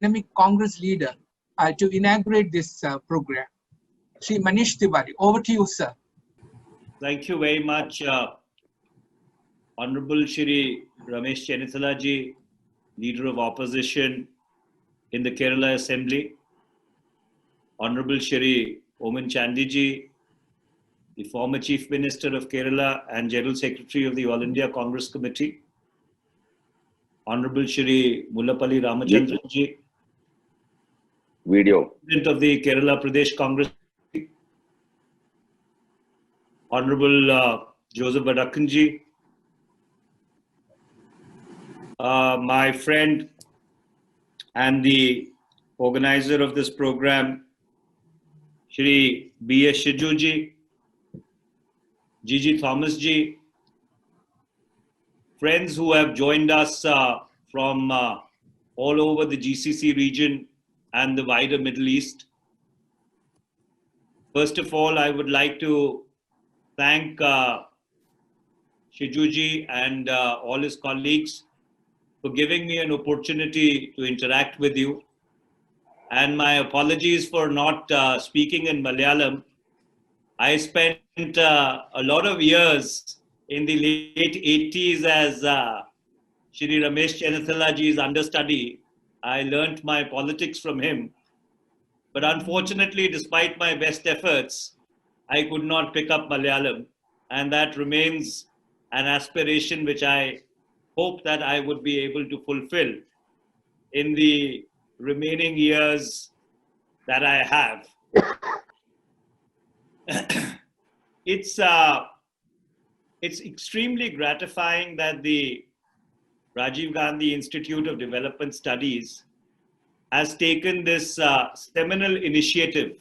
dynamic Congress leader to inaugurate this program. Shri Manish Tiwari, over to you, sir. Thank you very much, Honorable Shri Ramesh Chenithala ji, Leader of Opposition in the Kerala Assembly, Honorable Shri Oman Chandy ji, the former Chief Minister of Kerala and General Secretary of the All India Congress Committee, Honorable Shri Mullapalli Ramachandran ji, President of the Kerala Pradesh Congress, Honorable Joseph Badakan ji, my friend and the organizer of this program, Shri B.S. Shiju ji, Gigi Thomas ji, friends who have joined us from all over the GCC region and the wider Middle East. First of all, I would like to thank Shiju ji and all his colleagues for giving me an opportunity to interact with you. And my apologies for not speaking in Malayalam. I spent a lot of years in the late 80s as Shri Ramesh Chenithala ji's understudy. I learnt my politics from him. But unfortunately, despite my best efforts, I could not pick up Malayalam. And that remains an aspiration which I hope that I would be able to fulfill in the remaining years that I have. It's extremely gratifying that the Rajiv Gandhi Institute of Development Studies has taken this seminal initiative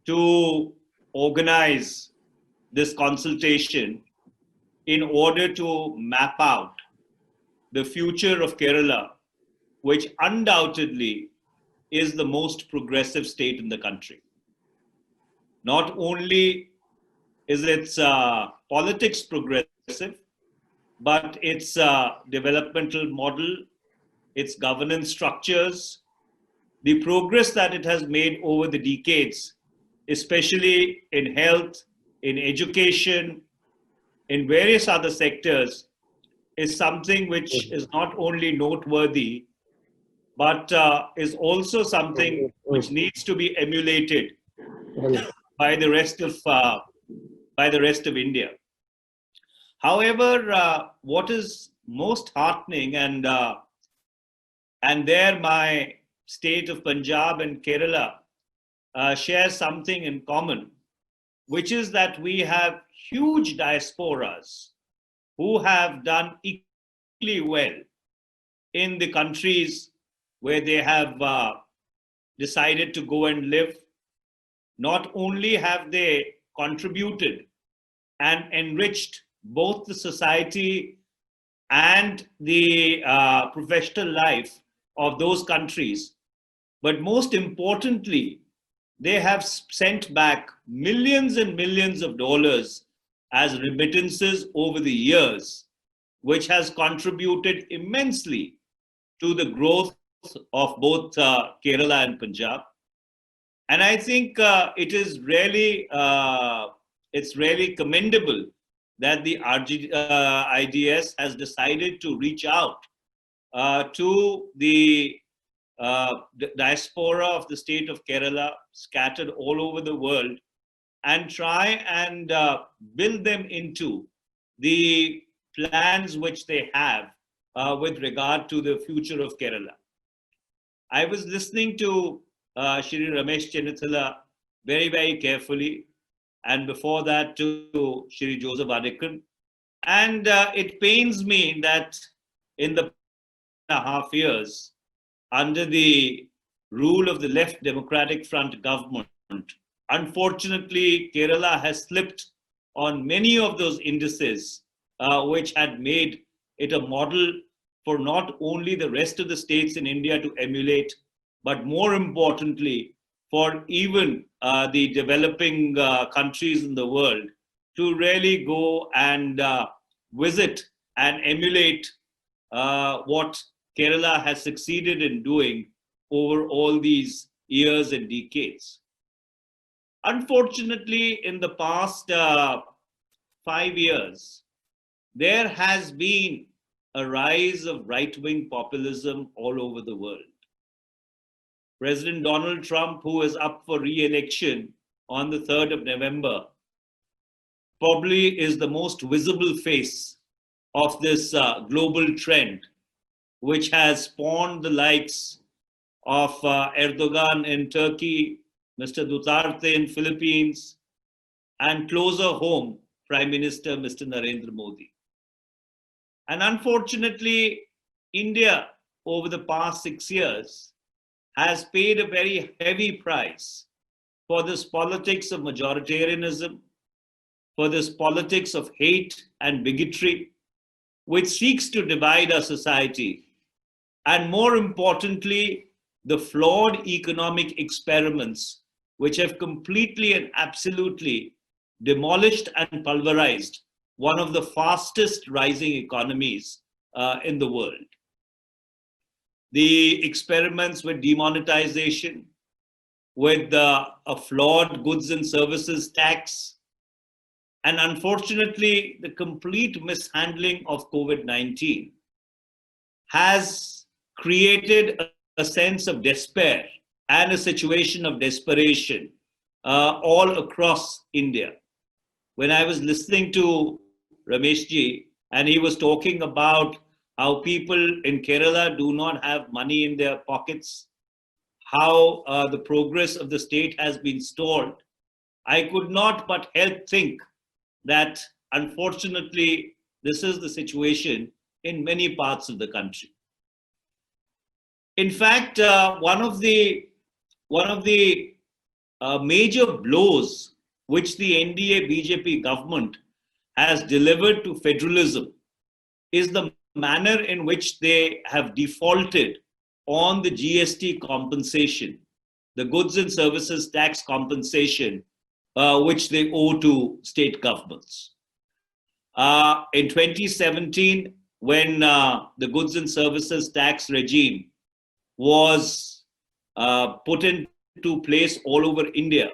to organize this consultation in order to map out the future of Kerala, which undoubtedly is the most progressive state in the country. Not only is its politics progressive, but its developmental model, its governance structures, the progress that it has made over the decades, especially in health, in education, in various other sectors, is something which is not only noteworthy, but is also something which needs to be emulated by the rest of India. However, what is most heartening, and there my state of Punjab and Kerala share something in common, which is that we have huge diasporas who have done equally well in the countries where they have decided to go and live. Not only have they contributed and enriched both the society and the professional life of those countries, but most importantly, they have sent back millions and millions of dollars as remittances over the years, which has contributed immensely to the growth of both Kerala and Punjab. And I think it is really, it's really commendable that the RGIDS has decided to reach out to the diaspora of the state of Kerala, scattered all over the world, and try and build them into the plans which they have with regard to the future of Kerala. I was listening to Shri Ramesh Chenithala very, very carefully, and before that to Shri Joseph Badakan. And it pains me that in the 2.5 years, under the rule of the Left Democratic Front government, unfortunately, Kerala has slipped on many of those indices which had made it a model for not only the rest of the states in India to emulate, but more importantly, for even the developing countries in the world to really go and visit and emulate what Kerala has succeeded in doing over all these years and decades. Unfortunately, in the past 5 years, there has been a rise of right-wing populism all over the world. President Donald Trump, who is up for re-election on the 3rd of November, probably is the most visible face of this global trend, which has spawned the likes of Erdogan in Turkey, Mr. Duterte in Philippines, and closer home, Prime Minister Mr. Narendra Modi. And unfortunately, India, over the past 6 years, has paid a very heavy price for this politics of majoritarianism, for this politics of hate and bigotry, which seeks to divide our society, and more importantly, the flawed economic experiments which have completely and absolutely demolished and pulverized one of the fastest rising economies in the world. The experiments with demonetization, with a flawed goods and services tax, and unfortunately, the complete mishandling of COVID-19 has created a sense of despair and a situation of desperation all across India. When I was listening to Rameshji, and he was talking about how people in Kerala do not have money in their pockets, how the progress of the state has been stalled, I could not but help think that unfortunately, this is the situation in many parts of the country. In fact, one of the major blows which the NDA BJP government has delivered to federalism is the manner in which they have defaulted on the GST compensation, the goods and services tax compensation, which they owe to state governments. In 2017, when the goods and services tax regime was put into place all over India,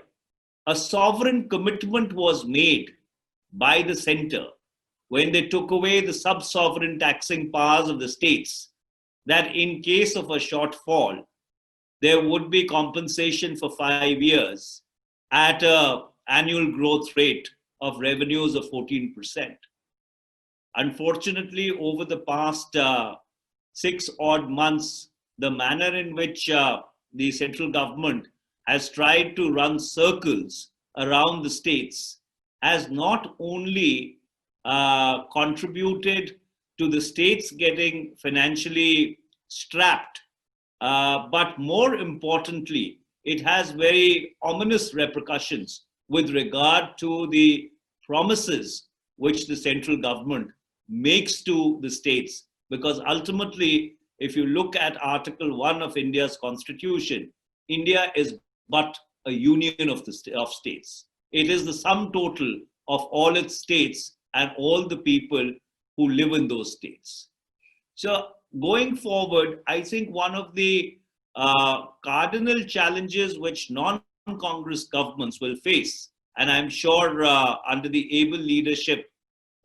a sovereign commitment was made by the center when they took away the sub-sovereign taxing powers of the states, that in case of a shortfall, there would be compensation for 5 years at an annual growth rate of revenues of 14%. Unfortunately, over the past 6 odd months, the manner in which the central government has tried to run circles around the states has not only contributed to the states getting financially strapped, but more importantly, it has very ominous repercussions with regard to the promises which the central government makes to the states. Because ultimately, if you look at Article 1 of India's constitution, India is but a union of states. It is the sum total of all its states and all the people who live in those states. So going forward, I think one of the cardinal challenges which non-Congress governments will face, and I'm sure under the able leadership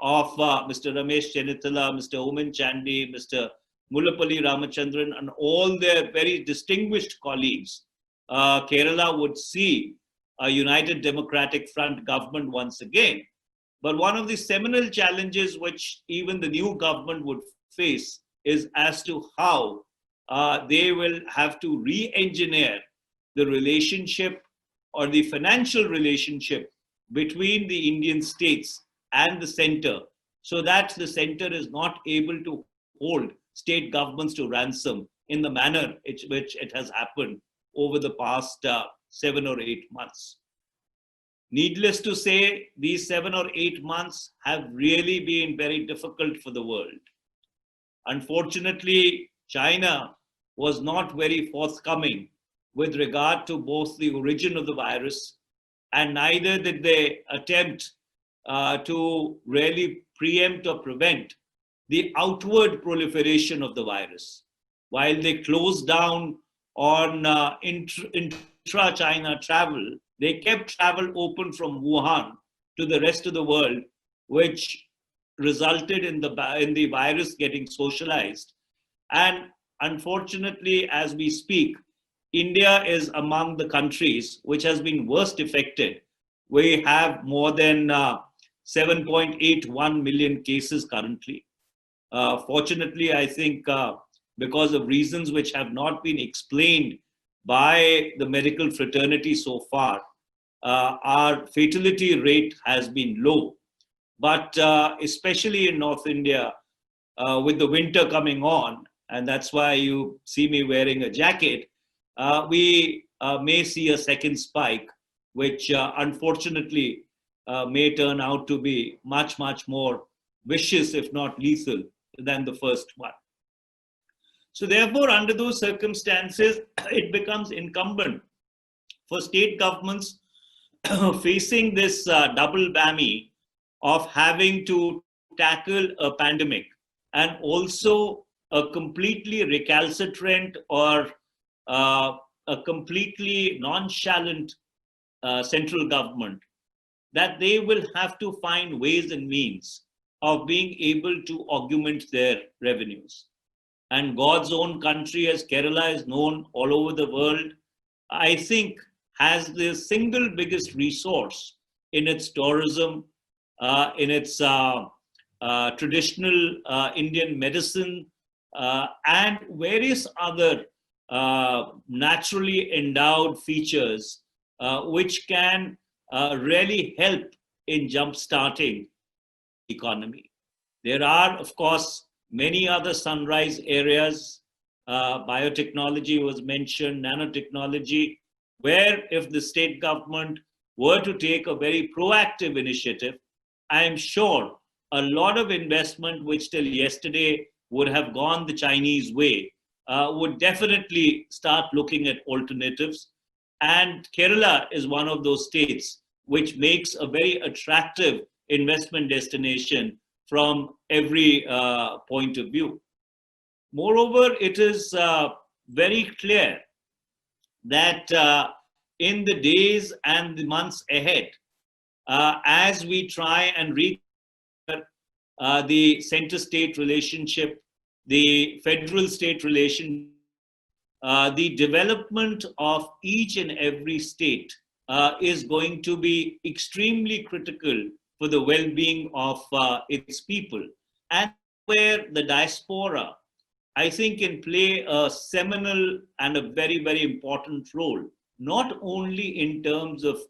of Mr. Ramesh Chennithala, Mr. Oman Chandy, Mr. Mullapalli Ramachandran, and all their very distinguished colleagues, Kerala would see a united democratic front government once again. But one of the seminal challenges which even the new government would face is as to how they will have to re-engineer the relationship or the financial relationship between the Indian states and the center, so that the center is not able to hold state governments to ransom in the manner which it has happened over the past 7 or 8 months. Needless to say, these 7 or 8 months have really been very difficult for the world. Unfortunately, China was not very forthcoming with regard to both the origin of the virus, and neither did they attempt to really preempt or prevent the outward proliferation of the virus. While they closed down on intra-China travel. They kept travel open from Wuhan to the rest of the world, which resulted in the virus getting socialized. And unfortunately, as we speak, India is among the countries which has been worst affected. We have more than 7.81 million cases currently. Fortunately, I think because of reasons which have not been explained by the medical fraternity so far, our fatality rate has been low. But especially in North India, with the winter coming on, and that's why you see me wearing a jacket, we may see a second spike, which unfortunately may turn out to be much, much more vicious, if not lethal, than the first one. So therefore, under those circumstances, it becomes incumbent for state governments facing this double whammy of having to tackle a pandemic and also a completely recalcitrant or a completely nonchalant central government, that they will have to find ways and means of being able to augment their revenues. And God's own country, as Kerala is known all over the world, I think has the single biggest resource in its tourism, in its traditional Indian medicine, and various other naturally endowed features which can really help in jump-starting the economy. There are, of course, many other sunrise areas. Biotechnology was mentioned, nanotechnology, where if the state government were to take a very proactive initiative, I am sure a lot of investment which till yesterday would have gone the Chinese way would definitely start looking at alternatives. And Kerala is one of those states which makes a very attractive investment destination from every point of view. Moreover, it is very clear that in the days and the months ahead, as we try and the center-state relationship, the federal-state relation, the development of each and every state is going to be extremely critical for the well-being of its people. And where the diaspora, I think, can play a seminal and a very, very important role, not only in terms of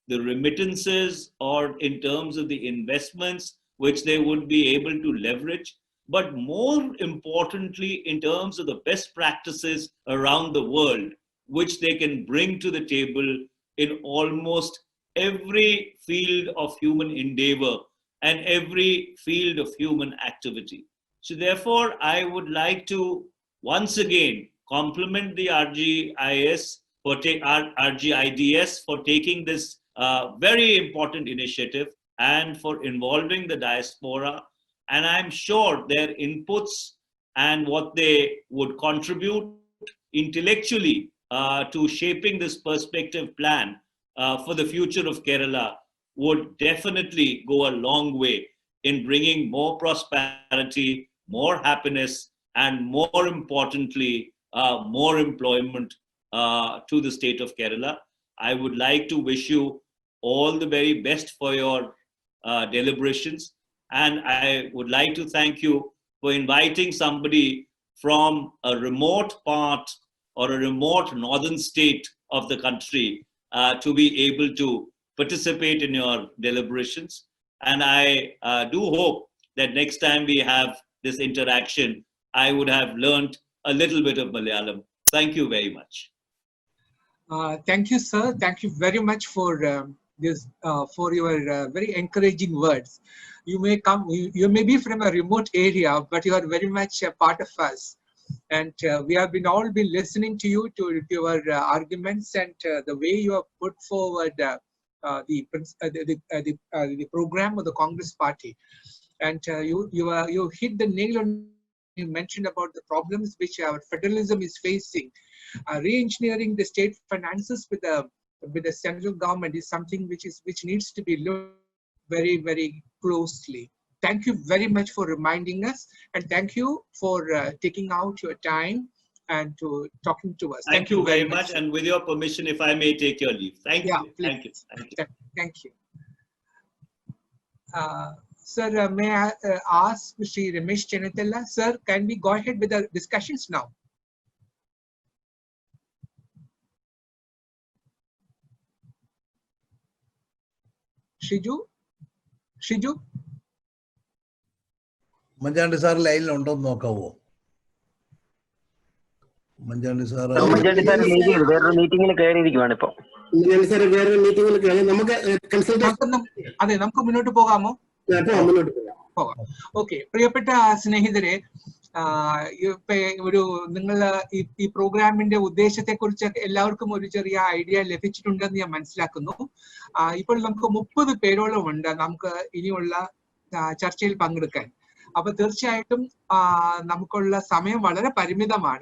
the remittances or in terms of the investments which they would be able to leverage, but more importantly, in terms of the best practices around the world, which they can bring to the table in almost every field of human endeavor and every field of human activity. So therefore, I would like to once again compliment the RGIS RGIDS for taking this very important initiative and for involving the diaspora. And I'm sure their inputs and what they would contribute intellectually to shaping this perspective plan for the future of Kerala would definitely go a long way in bringing more prosperity, more happiness, and more importantly, more employment to the state of Kerala. I would like to wish you all the very best for your deliberations. And I would like to thank you for inviting somebody from a remote part or a remote northern state of the country to be able to participate in your deliberations. And I do hope that next time we have this interaction, I would have learned a little bit of Malayalam. Thank you very much. Thank you, sir. Thank you very much for this, for your very encouraging words. You may come, you may be from a remote area, but you are very much a part of us. And we have all been listening to you, to your arguments, and the way you have put forward the program of the Congress Party. And you hit the nail on you mentioned about the problems which our federalism is facing. Re-engineering the state finances with the central government is something which needs to be looked very, very closely. Thank you very much for reminding us, and thank you for taking out your time and to talking to us. Thank you very much. And with your permission, if I may take your leave. Thank you. Thank you. Thank you. Thank you. Sir, may I ask Mr. Ramesh Chenatella? Sir, can we go ahead with the discussions now? Shiju? Manjandi sir line undo nokavo. Manjandi sir meeting വേറൊരു മീറ്റിംഗിൽ കയറിയിരിക്കുകയാണ് ഇപ്പോൾ. Manjandi sir വേറൊരു മീറ്റിംഗിൽ കയറി നമുക്ക് consultation അതെ നമുക്ക് മുന്നോട്ട് പോകാമോ? പോകാം. ഓക്കെ, പ്രിയപ്പെട്ട സ്നേഹിതരെ, ഒരു നിങ്ങൾ ഈ പ്രോഗ്രാമിന്റെ ഉദ്ദേശത്തെ കുറിച്ച് എല്ലാവർക്കും ഒരു ചെറിയ ഐഡിയ ലഭിച്ചിട്ടുണ്ടെന്ന് ഞാൻ മനസ്സിലാക്കുന്നു. ഇപ്പോൾ നമുക്ക് 30 പേരോളം ഉണ്ട് നമുക്ക് ഇനിയുള്ള ചർച്ചയിൽ പങ്കെടുക്കാൻ. അപ്പൊ തീർച്ചയായിട്ടും നമുക്കുള്ള സമയം വളരെ പരിമിതമാണ്.